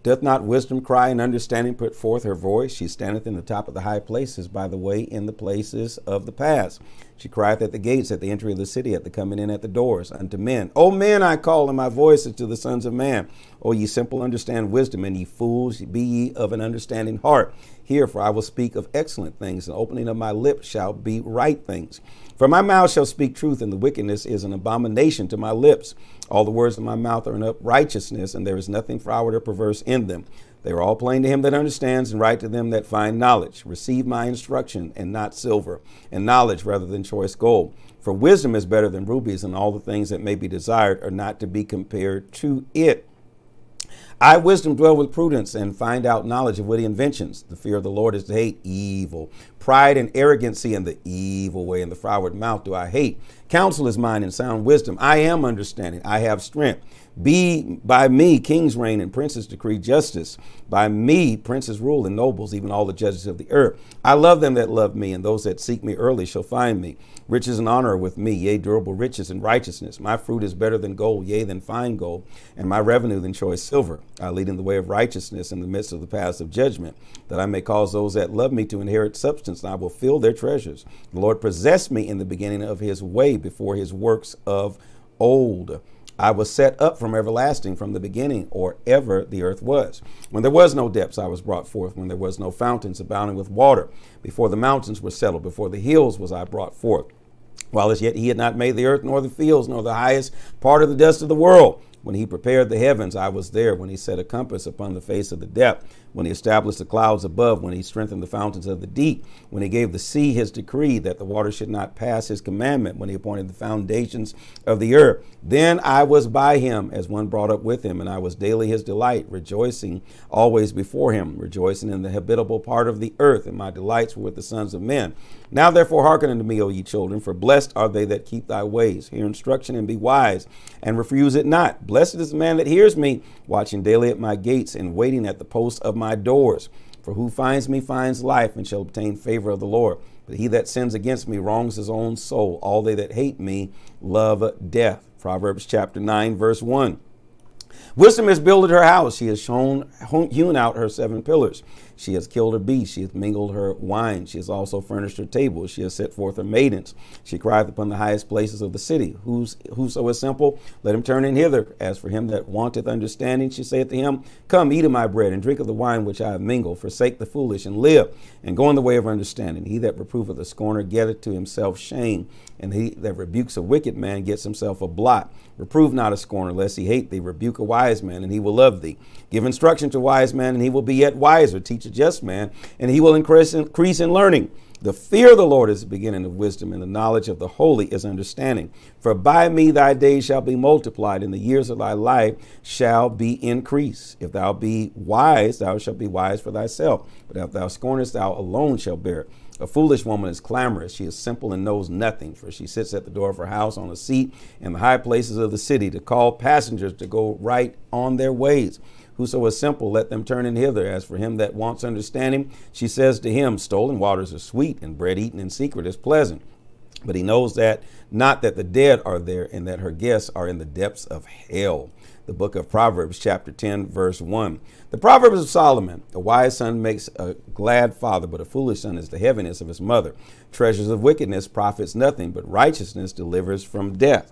Doth not wisdom cry, and understanding put forth her voice? She standeth in the top of the high places, by the way, in the places of the pass. She crieth at the gates, at the entry of the city, at the coming in at the doors, unto men. O men, I call, and my voice is to the sons of man. O ye simple, understand wisdom, and ye fools, be ye of an understanding heart. Hear, for I will speak of excellent things, and the opening of my lips shall be right things. For my mouth shall speak truth, and the wickedness is an abomination to my lips. All the words of my mouth are in righteousness, and there is nothing froward or perverse in them. They are all plain to him that understands, and right to them that find knowledge. Receive my instruction, and not silver, and knowledge rather than choice gold. For wisdom is better than rubies, and all the things that may be desired are not to be compared to it. I, wisdom, dwell with prudence, and find out knowledge of witty inventions. The fear of the Lord is to hate evil. Pride and arrogancy and the evil way, and the froward mouth do I hate. Counsel is mine, and sound wisdom. I am understanding. I have strength. By me kings reign, and princes decree justice. By me princes rule, and nobles, even all the judges of the earth. I love them that love me, and those that seek me early shall find me. Riches and honor are with me, yea, durable riches and righteousness. My fruit is better than gold, yea, than fine gold, and my revenue than choice silver. I lead in the way of righteousness in the midst of the paths of judgment, that I may cause those that love me to inherit substance, and I will fill their treasures. The Lord possessed me in the beginning of his way, before his works of old. I was set up from everlasting, from the beginning, or ever the earth was. When there was no depths, I was brought forth. When there was no fountains abounding with water, before the mountains were settled, before the hills was I brought forth. While as yet he had not made the earth, nor the fields, nor the highest part of the dust of the world. When he prepared the heavens, I was there. When he set a compass upon the face of the depth, when he established the clouds above, when he strengthened the fountains of the deep, when he gave the sea his decree, that the water should not pass his commandment, when he appointed the foundations of the earth. Then I was by him as one brought up with him, and I was daily his delight, rejoicing always before him, rejoicing in the habitable part of the earth, and my delights were with the sons of men. Now therefore hearken unto me, O ye children, for blessed are they that keep thy ways. Hear instruction and be wise, and refuse it not. Blessed is the man that hears me, watching daily at my gates, and waiting at the posts of my doors. For who finds me finds life, and shall obtain favor of the Lord. But he that sins against me wrongs his own soul. All they that hate me love death. Proverbs chapter 9, verse 1. Wisdom has builded her house. She has hewn out her 7 pillars. She has killed her beasts. She has mingled her wine. She has also furnished her table. She has set forth her maidens. She crieth upon the highest places of the city. Whoso is simple, let him turn in hither. As for him that wanteth understanding, she saith to him, Come, eat of my bread, and drink of the wine which I have mingled. Forsake the foolish, and live, and go in the way of understanding. He that reproveth a scorner getteth to himself shame, and he that rebukes a wicked man gets himself a blot. Reprove not a scorner, lest he hate thee. Rebuke a wise man, and he will love thee. Give instruction to a wise man, and he will be yet wiser. Teach a just man, and he will increase in learning. The fear of the Lord is the beginning of wisdom, and the knowledge of the holy is understanding. For by me thy days shall be multiplied, and the years of thy life shall be increased. If thou be wise, thou shalt be wise for thyself. But if thou scornest, thou alone shalt bear it. A foolish woman is clamorous. She is simple and knows nothing, for she sits at the door of her house on a seat in the high places of the city to call passengers to go right on their ways. Whoso is simple, let them turn in hither. As for him that wants understanding, she says to him, Stolen waters are sweet, and bread eaten in secret is pleasant. But he knows that not that the dead are there, and that her guests are in the depths of hell. The book of Proverbs, chapter 10, verse 1. The Proverbs of Solomon. A wise son makes a glad father, but a foolish son is the heaviness of his mother. Treasures of wickedness profits nothing, but righteousness delivers from death.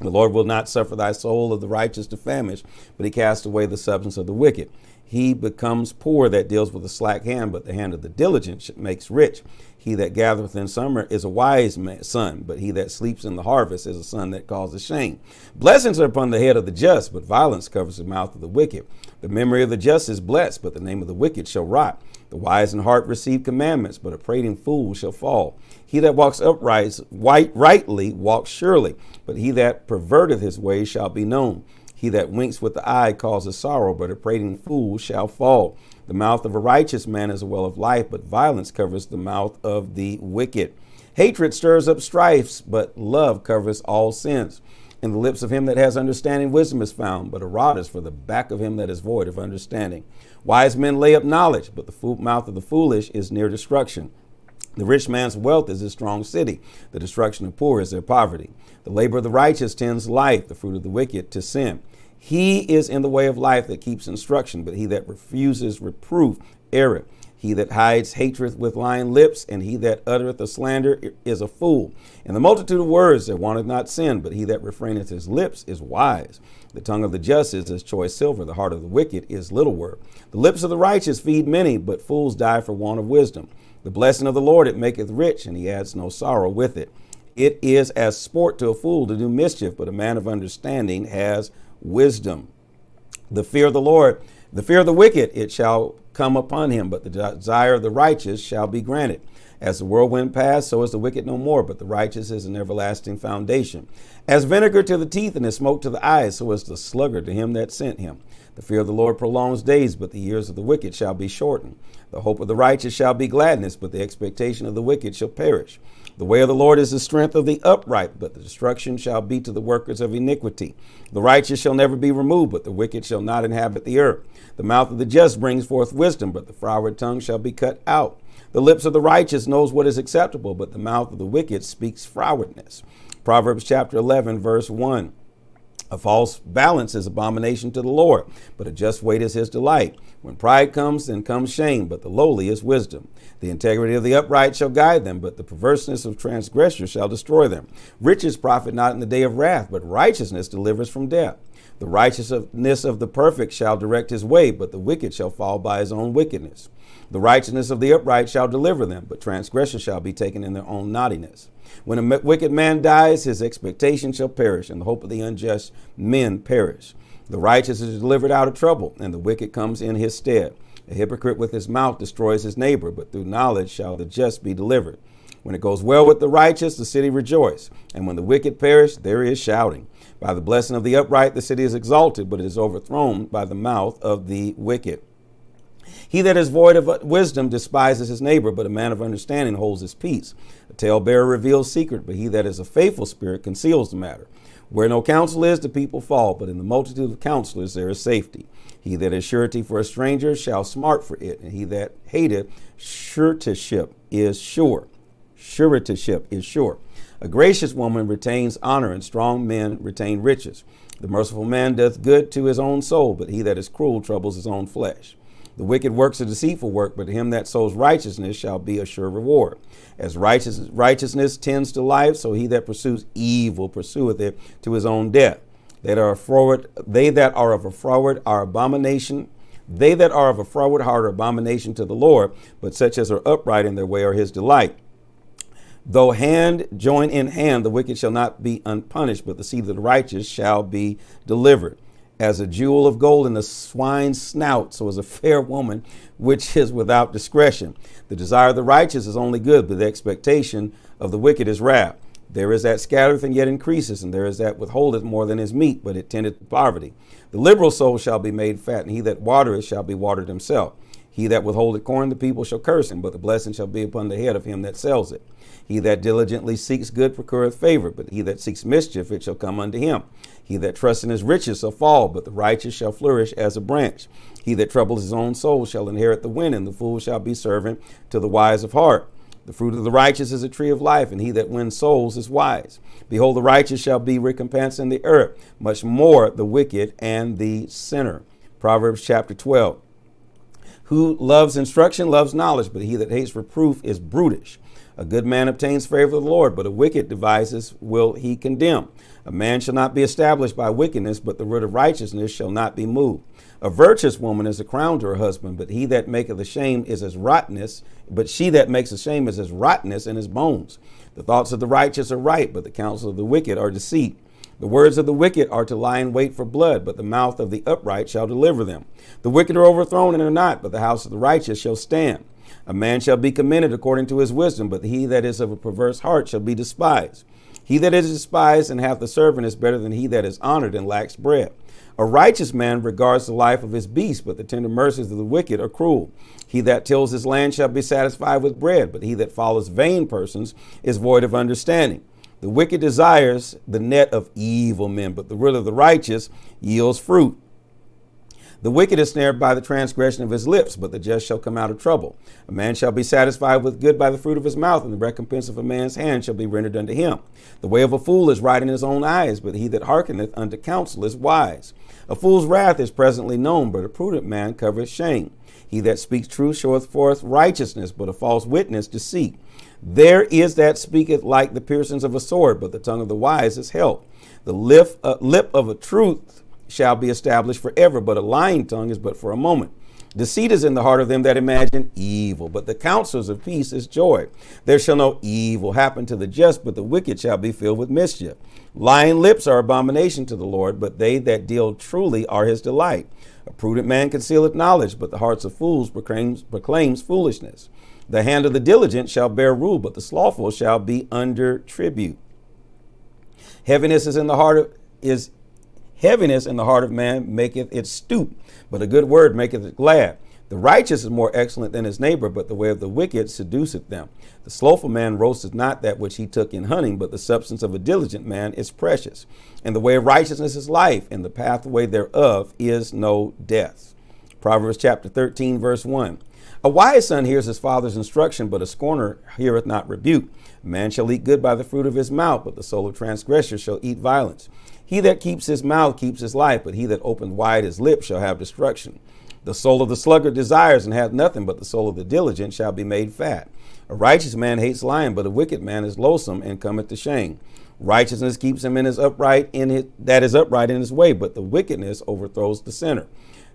The Lord will not suffer thy soul of the righteous to famish, but he casts away the substance of the wicked. He becomes poor that deals with a slack hand, but the hand of the diligent makes rich. He that gathereth in summer is a wise son, but he that sleeps in the harvest is a son that causes shame. Blessings are upon the head of the just, but violence covers the mouth of the wicked. The memory of the just is blessed, but the name of the wicked shall rot. The wise in heart receive commandments, but a prating fool shall fall. He that walks rightly walks surely, but he that perverteth his ways shall be known. He that winks with the eye causes sorrow, but a prating fool shall fall. The mouth of a righteous man is a well of life, but violence covers the mouth of the wicked. Hatred stirs up strifes, but love covers all sins. In the lips of him that has understanding, wisdom is found, but a rod is for the back of him that is void of understanding. Wise men lay up knowledge, but the mouth of the foolish is near destruction. The rich man's wealth is his strong city. The destruction of poor is their poverty. The labor of the righteous tends life, the fruit of the wicked to sin. He is in the way of life that keeps instruction, but he that refuses reproof erreth. He that hides hatred with lying lips, and he that uttereth a slander is a fool. In the multitude of words there wanteth not sin, but he that refraineth his lips is wise. The tongue of the just is as choice silver, the heart of the wicked is little worth. The lips of the righteous feed many, but fools die for want of wisdom. The blessing of the Lord it maketh rich, and he adds no sorrow with it. It is as sport to a fool to do mischief, but a man of understanding has wisdom. The fear of the Lord, the fear of the wicked, it shall come upon him, but the desire of the righteous shall be granted. As the whirlwind passed, so is the wicked no more, but the righteous is an everlasting foundation. As vinegar to the teeth and as smoke to the eyes, so is the sluggard to him that sent him. The fear of the Lord prolongs days, but the years of the wicked shall be shortened. The hope of the righteous shall be gladness, but the expectation of the wicked shall perish. The way of the Lord is the strength of the upright, but the destruction shall be to the workers of iniquity. The righteous shall never be removed, but the wicked shall not inhabit the earth. The mouth of the just brings forth wisdom, but the froward tongue shall be cut out. The lips of the righteous knows what is acceptable, but the mouth of the wicked speaks frowardness. Proverbs chapter 11, verse 1. A false balance is abomination to the Lord, but a just weight is his delight. When pride comes, then comes shame, but the lowly is wisdom. The integrity of the upright shall guide them, but the perverseness of transgressors shall destroy them. Riches profit not in the day of wrath, but righteousness delivers from death. The righteousness of the perfect shall direct his way, but the wicked shall fall by his own wickedness. The righteousness of the upright shall deliver them, but transgressors shall be taken in their own naughtiness. When a wicked man dies, his expectation shall perish, and the hope of the unjust men perish. The righteous is delivered out of trouble, and the wicked comes in his stead. A hypocrite with his mouth destroys his neighbor, but through knowledge shall the just be delivered. When it goes well with the righteous, the city rejoices, and when the wicked perish, there is shouting. By the blessing of the upright, the city is exalted, but it is overthrown by the mouth of the wicked. He that is void of wisdom despises his neighbor, but a man of understanding holds his peace. A talebearer reveals secret, but he that is a faithful spirit conceals the matter. Where no counsel is, the people fall, but in the multitude of counselors there is safety. He that is surety for a stranger shall smart for it, and he that hateth suretyship is sure. Suretyship is sure. A gracious woman retains honor, and strong men retain riches. The merciful man doth good to his own soul, but he that is cruel troubles his own flesh. The wicked works a deceitful work, but to him that sows righteousness shall be a sure reward. As righteousness tends to life, so he that pursues evil pursueth it to his own death. They that are of a froward are abomination. They that are of a froward heart are abomination to the Lord, but such as are upright in their way are his delight. Though hand join in hand, the wicked shall not be unpunished, but the seed of the righteous shall be delivered. As a jewel of gold in a swine's snout, so is a fair woman which is without discretion. The desire of the righteous is only good, but the expectation of the wicked is wrath. There is that scattereth and yet increases, and there is that withholdeth more than is meet, but it tendeth to poverty. The liberal soul shall be made fat, and he that watereth shall be watered himself. He that withholdeth corn, the people shall curse him, but the blessing shall be upon the head of him that sells it. He that diligently seeks good procureth favor, but he that seeks mischief, it shall come unto him. He that trusts in his riches shall fall, but the righteous shall flourish as a branch. He that troubles his own soul shall inherit the wind, and the fool shall be servant to the wise of heart. The fruit of the righteous is a tree of life, and he that wins souls is wise. Behold, the righteous shall be recompensed in the earth, much more the wicked and the sinner. Proverbs chapter 12. Who loves instruction loves knowledge, but he that hates reproof is brutish. A good man obtains favor of the Lord, but a wicked devices will he condemn. A man shall not be established by wickedness, but the root of righteousness shall not be moved. A virtuous woman is a crown to her husband, but he that maketh ashamed is as rottenness, but she that makes ashamed is as rottenness in his bones. The thoughts of the righteous are right, but the counsel of the wicked are deceit. The words of the wicked are to lie in wait for blood, but the mouth of the upright shall deliver them. The wicked are overthrown and are not, but the house of the righteous shall stand. A man shall be commended according to his wisdom, but he that is of a perverse heart shall be despised. He that is despised and hath a servant is better than he that is honored and lacks bread. A righteous man regards the life of his beast, but the tender mercies of the wicked are cruel. He that tills his land shall be satisfied with bread, but he that follows vain persons is void of understanding. The wicked desires the net of evil men, but the root of the righteous yields fruit. The wicked is snared by the transgression of his lips, but the just shall come out of trouble. A man shall be satisfied with good by the fruit of his mouth, and the recompense of a man's hand shall be rendered unto him. The way of a fool is right in his own eyes, but he that hearkeneth unto counsel is wise. A fool's wrath is presently known, but a prudent man covereth shame. He that speaks truth showeth forth righteousness, but a false witness deceit. There is that speaketh like the piercings of a sword, but the tongue of the wise is health. The lip of a truth shall be established forever, but a lying tongue is but for a moment. Deceit is in the heart of them that imagine evil, but the counsels of peace is joy. There shall no evil happen to the just, but the wicked shall be filled with mischief. Lying lips are abomination to the Lord, but they that deal truly are his delight. A prudent man concealeth knowledge, but the hearts of fools proclaims foolishness. The hand of the diligent shall bear rule, but the slothful shall be under tribute. Heaviness in the heart of man maketh it stoop, but a good word maketh it glad. The righteous is more excellent than his neighbor, but the way of the wicked seduceth them. The slothful man roasteth not that which he took in hunting, but the substance of a diligent man is precious. And the way of righteousness is life, and the pathway thereof is no death. Proverbs chapter 13, verse 1. A wise son hears his father's instruction, but a scorner heareth not rebuke. A man shall eat good by the fruit of his mouth, but the soul of transgressors shall eat violence. He that keeps his mouth keeps his life, but he that opens wide his lips shall have destruction. The soul of the sluggard desires and hath nothing, but the soul of the diligent shall be made fat. A righteous man hates lying, but a wicked man is loathsome and cometh to shame. Righteousness keeps him that is upright in his way, but the wickedness overthrows the sinner.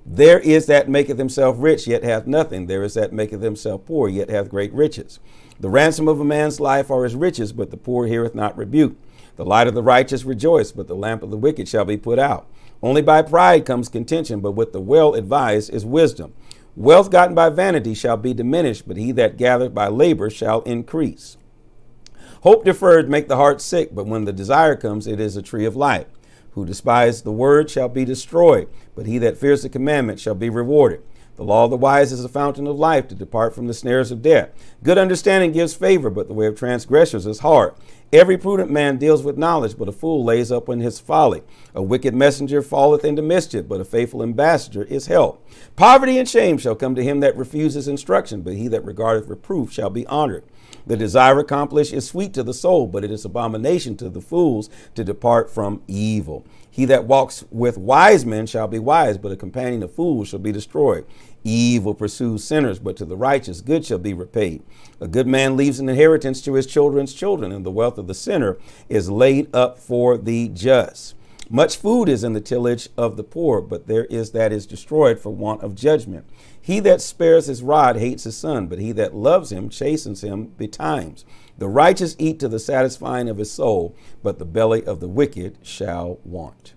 There is that maketh himself rich, yet hath nothing. There is that maketh himself poor, yet hath great riches. The ransom of a man's life are his riches, but the poor heareth not rebuke. The light of the righteous rejoice, but the lamp of the wicked shall be put out. Only by pride comes contention, but with the well advised is wisdom. Wealth gotten by vanity shall be diminished, but he that gathereth by labor shall increase. Hope deferred make the heart sick, but when the desire comes, it is a tree of life. Who despise the word shall be destroyed, but he that fears the commandment shall be rewarded. The law of the wise is a fountain of life, to depart from the snares of death. Good understanding gives favor, but the way of transgressors is hard. Every prudent man deals with knowledge, but a fool lays up in his folly. A wicked messenger falleth into mischief, but a faithful ambassador is help. Poverty and shame shall come to him that refuses instruction, but he that regardeth reproof shall be honored. The desire accomplished is sweet to the soul, but it is abomination to the fools to depart from evil. He that walks with wise men shall be wise, but a companion of fools shall be destroyed. Evil pursues sinners, but to the righteous good shall be repaid. A good man leaves an inheritance to his children's children, and the wealth of the sinner is laid up for the just. Much food is in the tillage of the poor, but there is that is destroyed for want of judgment. He that spares his rod hates his son, but he that loves him chastens him betimes. The righteous eat to the satisfying of his soul, but the belly of the wicked shall want.